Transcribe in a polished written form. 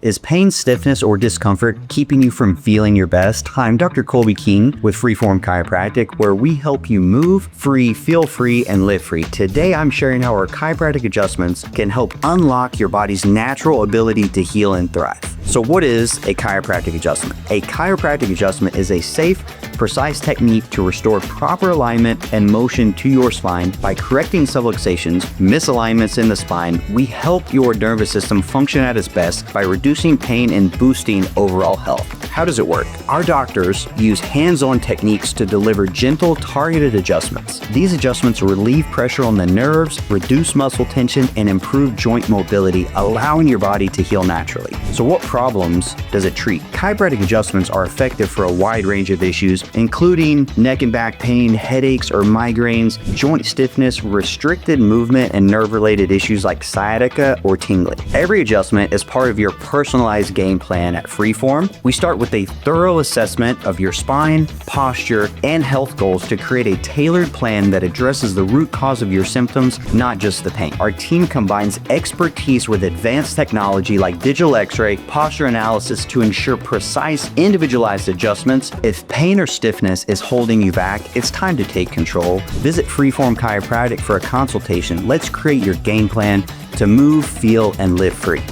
Is pain, stiffness, or discomfort keeping you from feeling your best? Hi, I'm Dr. Colby King with Freeform Chiropractic, where we help you move free, feel free, and live free. Today, I'm sharing how our chiropractic adjustments can help unlock your body's natural ability to heal and thrive. So what is a chiropractic adjustment? A chiropractic adjustment is a safe, precise technique to restore proper alignment and motion to your spine by correcting subluxations, misalignments in the spine. We help your nervous system function at its best by reducing pain and boosting overall health. How does it work? Our doctors use hands-on techniques to deliver gentle, targeted adjustments. These adjustments relieve pressure on the nerves, reduce muscle tension, and improve joint mobility, allowing your body to heal naturally. So what problems does it treat? Chiropractic adjustments are effective for a wide range of issues, including neck and back pain, headaches or migraines, joint stiffness, restricted movement, and nerve-related issues like sciatica or tingling. Every adjustment is part of your personalized game plan at Freeform. We start with a thorough assessment of your spine, posture, and health goals to create a tailored plan that addresses the root cause of your symptoms, not just the pain. Our team combines expertise with advanced technology like digital x-ray, posture analysis to ensure precise, individualized adjustments. If pain or stiffness is holding you back, it's time to take control. Visit Freeform Chiropractic for a consultation. Let's create your game plan to move, feel, and live free.